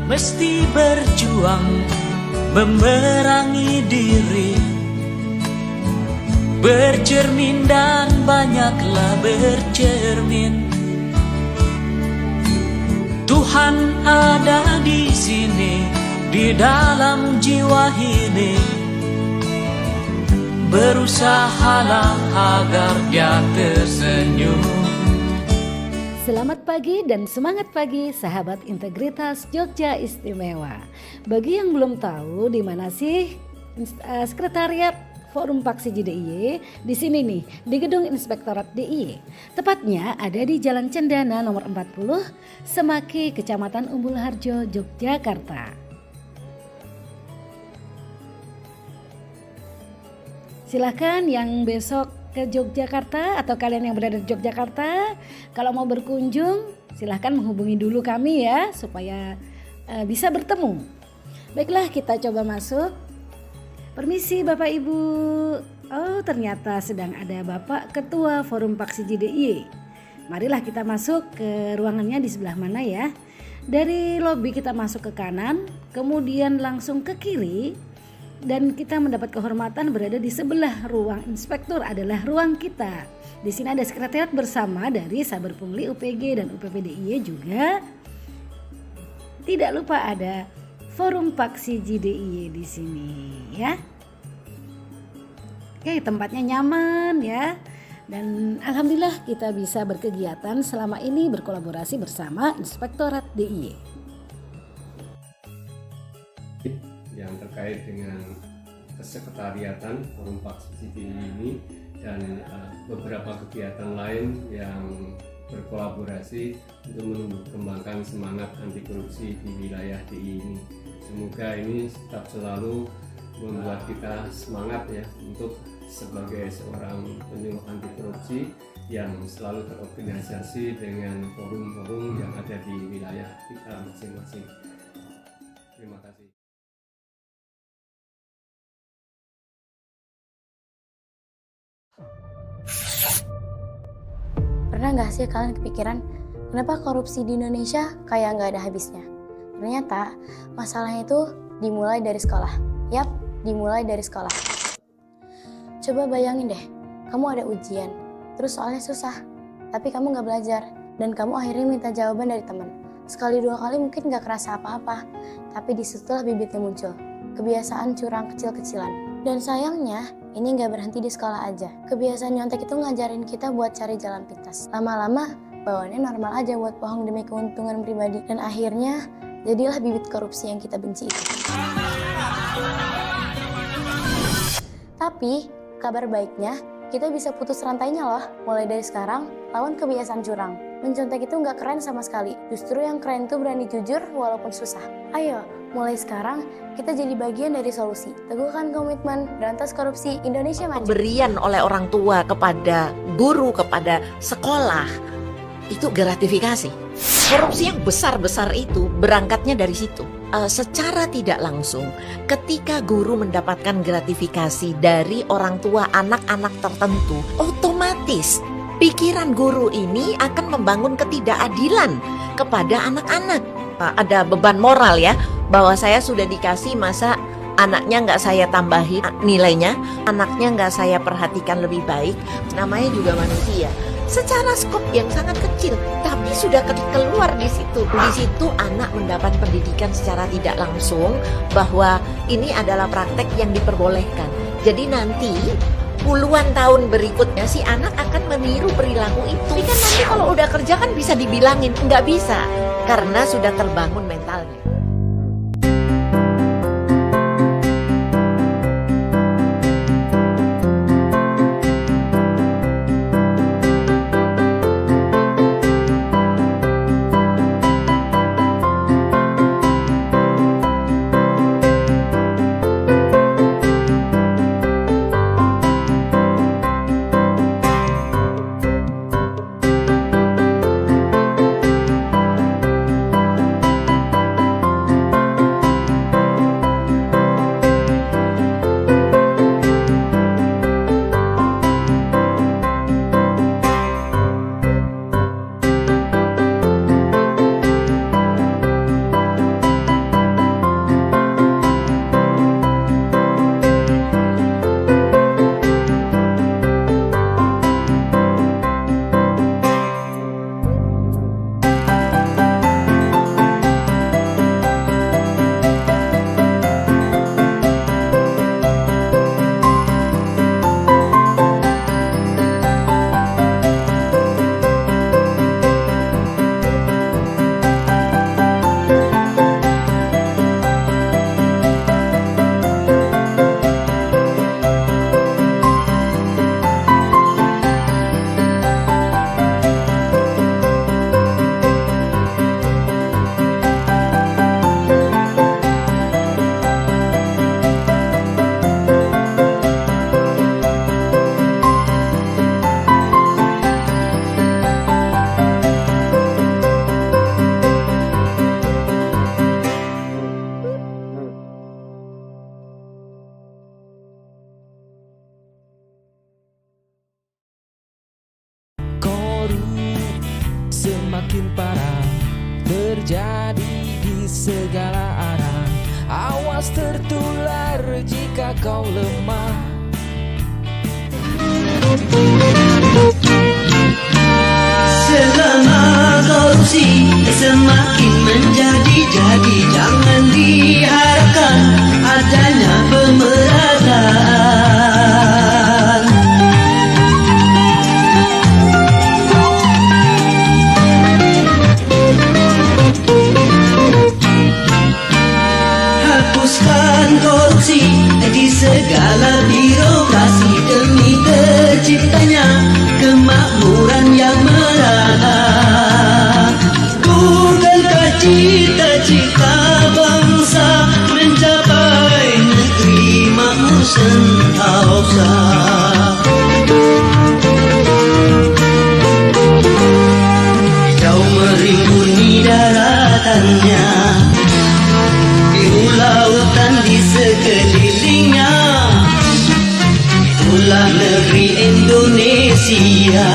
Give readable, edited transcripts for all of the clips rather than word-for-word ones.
mesti berjuang memerangi diri, bercermin dan banyaklah bercermin. Tuhan ada di sini, di dalam jiwa ini. Berusahalah agar dia tersenyum. Selamat pagi dan semangat pagi sahabat Integritas Jogja Istimewa. Bagi yang belum tahu di mana sih sekretariat Forum Paksi DIY, di sini nih di Gedung Inspektorat DIY. Tepatnya ada di Jalan Cendana nomor 40, Semaki, Kecamatan Umbul Harjo, Yogyakarta. Silakan yang besok ke Yogyakarta atau kalian yang berada di Yogyakarta, kalau mau berkunjung silahkan menghubungi dulu kami ya supaya bisa bertemu. Baiklah, kita coba masuk. Permisi Bapak Ibu. Oh, ternyata sedang ada Bapak Ketua Forum Paksi DIY. Marilah kita masuk ke ruangannya di sebelah mana ya. Dari lobi kita masuk ke kanan, kemudian langsung ke kiri. Dan kita mendapat kehormatan berada di sebelah ruang inspektur adalah ruang kita. Di sini ada sekretariat bersama dari Saber Pungli UPG dan UPP DIY juga. Tidak lupa ada Forum Paksi DIY di sini ya. Oke, tempatnya nyaman ya. Dan alhamdulillah kita bisa berkegiatan selama ini berkolaborasi bersama Inspektorat DIY. Yang terkait dengan kesekretariatan Forum Paksi DIY ini dan beberapa kegiatan lain yang berkolaborasi untuk menumbuh kembangkan semangat anti korupsi di wilayah DIY ini. Semoga ini tetap selalu membuat kita semangat ya untuk sebagai seorang penyuluh anti korupsi yang selalu terorganisasi dengan forum-forum yang ada di wilayah kita masing-masing. Terima kasih. Pernah gak sih kalian kepikiran kenapa korupsi di Indonesia kayak gak ada habisnya? Ternyata masalahnya itu dimulai dari sekolah. Yap, dimulai dari sekolah. Coba bayangin deh, kamu ada ujian, terus soalnya susah, tapi kamu gak belajar, dan kamu akhirnya minta jawaban dari teman. Sekali dua kali mungkin gak kerasa apa-apa, tapi disitulah bibitnya muncul. Kebiasaan curang kecil-kecilan. Dan sayangnya, ini gak berhenti di sekolah aja. Kebiasaan nyontek itu ngajarin kita buat cari jalan pintas. Lama-lama, bawaannya normal aja buat bohong demi keuntungan pribadi. Dan akhirnya, jadilah bibit korupsi yang kita benci itu. Tapi, kabar baiknya, kita bisa putus rantainya loh. Mulai dari sekarang, lawan kebiasaan curang. Mencontek itu gak keren sama sekali. Justru yang keren tuh berani jujur walaupun susah. Ayo, mulai sekarang kita jadi bagian dari solusi. Teguhkan komitmen berantas korupsi, Indonesia maju. Pemberian oleh orang tua kepada guru, kepada sekolah, itu gratifikasi. Korupsi yang besar-besar itu berangkatnya dari situ. Secara tidak langsung, ketika guru mendapatkan gratifikasi dari orang tua anak-anak tertentu, otomatis pikiran guru ini akan membangun ketidakadilan kepada anak-anak. Ada beban moral ya, bahwa saya sudah dikasih, masa anaknya nggak saya tambahin nilainya, anaknya nggak saya perhatikan lebih baik. Namanya juga manusia, secara skop yang sangat kecil, tapi sudah keluar di situ. Di situ anak mendapat pendidikan secara tidak langsung bahwa ini adalah praktek yang diperbolehkan. Jadi nanti puluhan tahun berikutnya si anak akan meniru perilaku itu. Tapi kan nanti kalau udah kerja kan bisa dibilangin, nggak bisa, karena sudah terbangun mentalnya. makin parah terjadi di segala arah. Awas tertular jika kau lemah. Selama korupsi semakin menjadi-jadi, jangan diharapkan adanya pemerataan. Hapuskan korupsi di segala birokrasi demi terciptanya kemakmuran yang merata. Bukankah cita-cita bangsa mencapai negeri makmur sentosa? Jauh merimbuni daratannya, biru lautan di sekelilingnya. Itulah negeri Indonesia,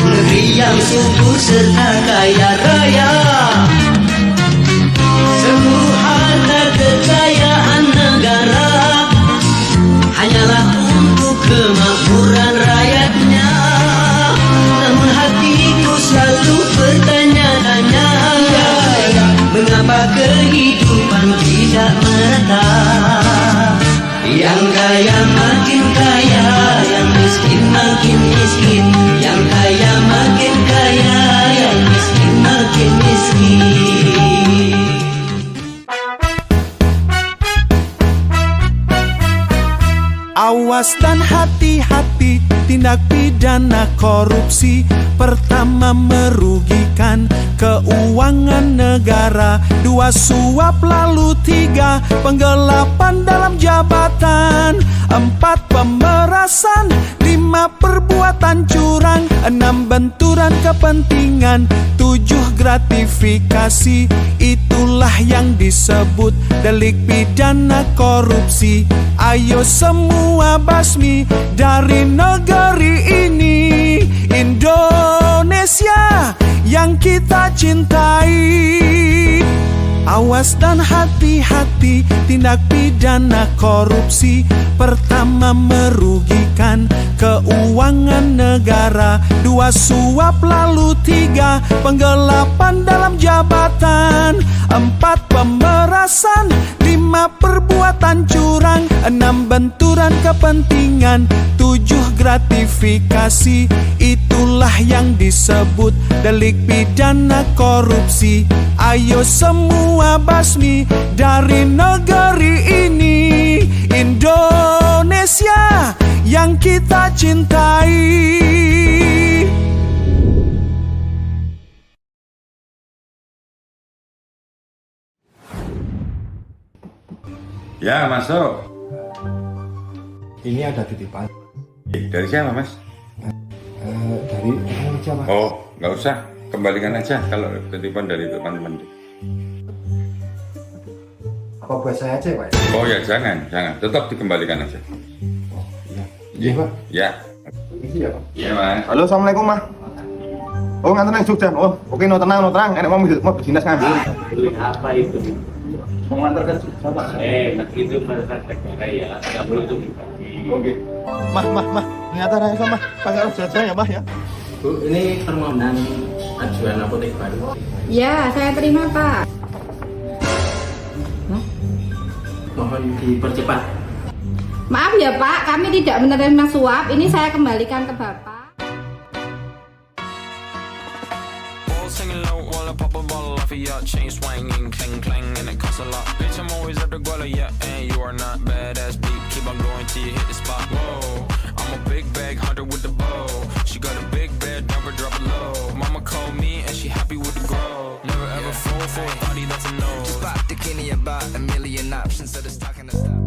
negeri yang subur serta kaya raya. Seluruh harta kekayaan negara hanyalah untuk kemakmuran rakyatnya. Namun hatiku selalu bertanya-tanya, mengapa kehidupan tidak merata? Yang kaya makin kaya, yang miskin makin miskin. Yang kaya makin kaya, yang miskin makin miskin. Awas dan hati-hati tindak pidana korupsi. Pertama, merugikan keuangan negara. 2, suap. Lalu 3, penggelapan dalam jabatan. 4, pemerasan. 5, perbuatan curang. 6, benturan kepentingan. 7, gratifikasi. Itulah yang disebut delik pidana korupsi. Ayo semua basmi dari negeri ini, Indonesia yang kita cintai. Awas dan hati-hati tindak pidana korupsi. Pertama, merugikan keuangan negara. 2, suap. Lalu 3, penggelapan dalam jabatan. 4, pemerasan. 5, perbuatan curang. 6, benturan kepentingan. 7, gratifikasi. Itulah yang disebut delik pidana korupsi. Ayo semua basmi dari negeri ini, Indonesia yang kita cintai. Ya, masuk. Ini ada titipan Dari siapa, Mas? dari kerja, Mas. Oh, nggak usah. Kembalikan aja kalau titipan dari teman-teman. Apa buat saya aja, Pak? Oh ya, jangan. Tetap dikembalikan aja. Oh, iya. Iya, Pak. Ya. Ini ya, Pak. Iya, Mas. Halo, assalamualaikum, Mah. Oh, nganter nang Jogja. Oh, oke, no tenang. Enak mau dinas ngambil. Apa itu? Mau nganter ke Jogja, Pak. Itu masyarakat negara ya, nggak perlu itu pribadi. Oke. Mah. Nganter aja, Mah. Pakai saja ya, Mah ya. Bu, ini permohonan ajuan apotek baru. Ya, saya terima, Pak. Mohon dipercepat. Maaf ya, Pak, kami tidak menerima suap. Ini saya kembalikan ke Bapak. Singing low while I pop a bottle off of your chain swinging, clang clang, and it costs a lot. Bitch, I'm always at the guala, yeah, and you are not badass beat. Keep on going till you hit the spot. Whoa, I'm a big bag hunter with the bow. She got a big bed, never drop it low. Mama called me and she happy with the grow. Never ever fall for a body that's a no. Just pop the Kenny about a million options, so it's talking to stop.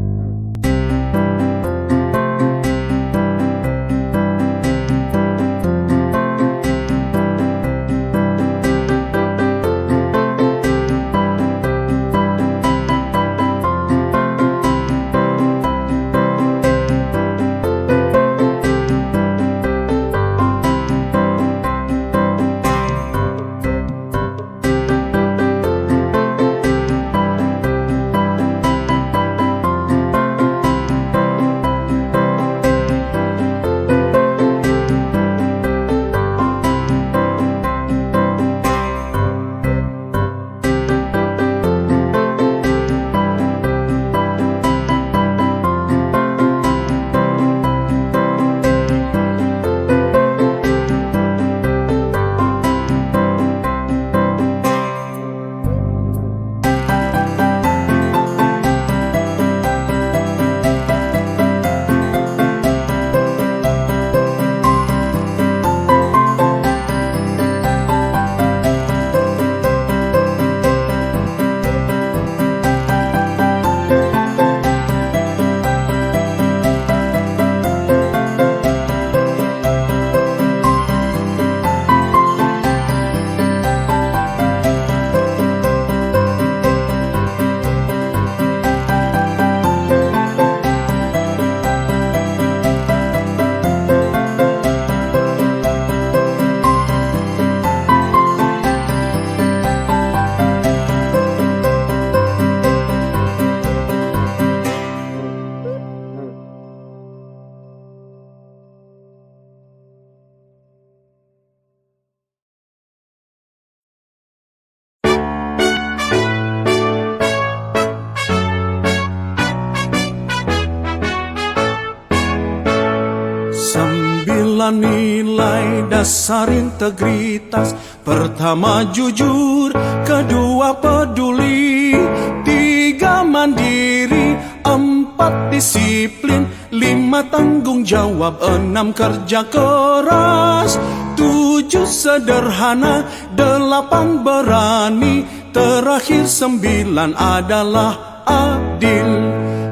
Itulah nilai dasar integritas. Pertama jujur, kedua peduli, tiga mandiri, empat disiplin, lima tanggung jawab, enam kerja keras, tujuh sederhana, delapan berani, terakhir sembilan adalah adil.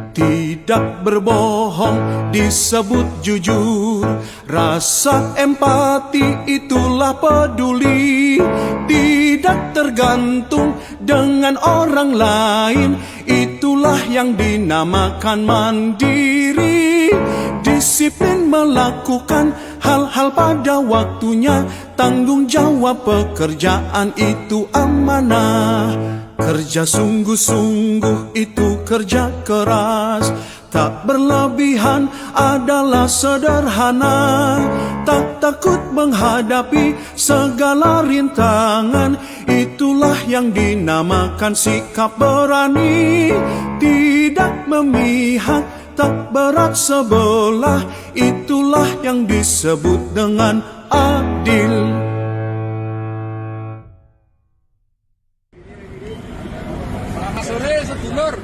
Tidak berbohong disebut jujur. Rasa empati itulah peduli. Tidak tergantung dengan orang lain. Itulah yang dinamakan mandiri. Disiplin melakukan hal-hal pada waktunya. Tanggung jawab pekerjaan itu amanah. Kerja sungguh-sungguh itu kerja keras. Tak berlebihan adalah sederhana. Tak takut menghadapi segala rintangan. Itulah yang dinamakan sikap berani. Tidak memihak, tak berat sebelah. Itulah yang disebut dengan adil. Selamat sore sedulur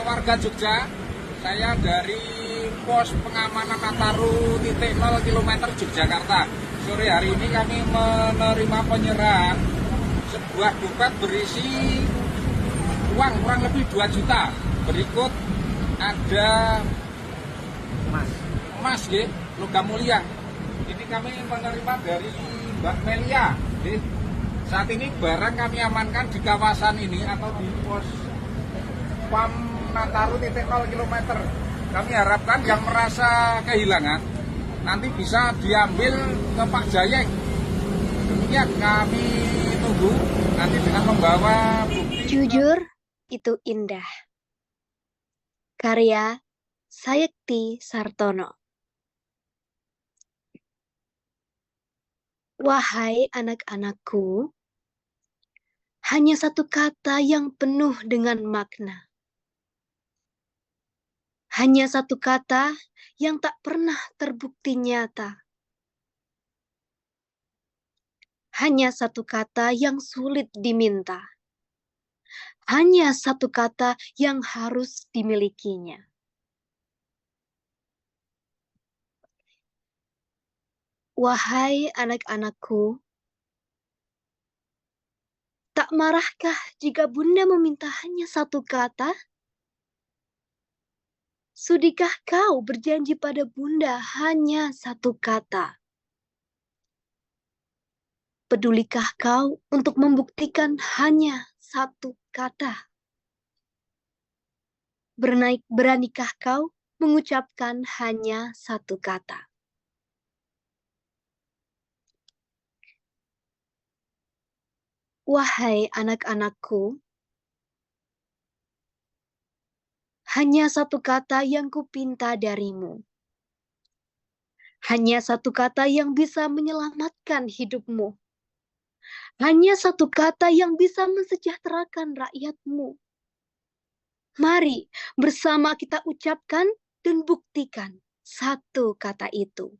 warga Jogja. Saya dari pos pengamanan Nataru titik 0 km Yogyakarta. Sore hari ini kami menerima penyerahan sebuah dompet berisi uang kurang lebih 2 juta. Berikut ada emas ya, logam mulia. Ini kami menerima dari Mbak Melia. Saat ini barang kami amankan di kawasan ini atau di pos PAM Nataru titik 0 km. Kami harapkan yang merasa kehilangan nanti bisa diambil ke Pak Jayeng. Demikian kami tunggu nanti dengan membawa bukti. Jujur itu indah. Karya Sayekti Sartono. Wahai anak-anakku, hanya satu kata yang penuh dengan makna. Hanya satu kata yang tak pernah terbukti nyata. Hanya satu kata yang sulit diminta. Hanya satu kata yang harus dimilikinya. Wahai anak-anakku, tak marahkah jika Bunda meminta hanya satu kata? Sudikah kau berjanji pada Bunda hanya satu kata? Pedulikah kau untuk membuktikan hanya satu kata? Beranikah kau mengucapkan hanya satu kata? Wahai anak-anakku, hanya satu kata yang kupinta darimu. Hanya satu kata yang bisa menyelamatkan hidupmu. Hanya satu kata yang bisa mensejahterakan rakyatmu. Mari bersama kita ucapkan dan buktikan satu kata itu.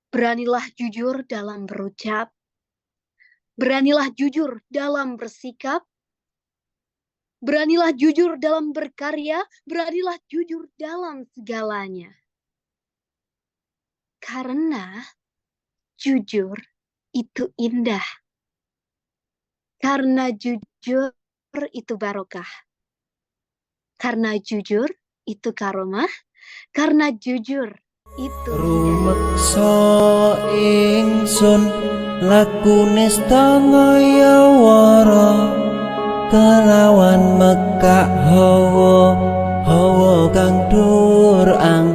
Beranilah jujur dalam berucap. Beranilah jujur dalam bersikap. Beranilah jujur dalam berkarya. Beranilah jujur dalam segalanya. Karena jujur itu indah. Karena jujur itu barokah. Karena jujur itu karomah. Karena jujur itu rumeksa ingsun lakune stangaya wara kelawan mekak hawa kang dur ang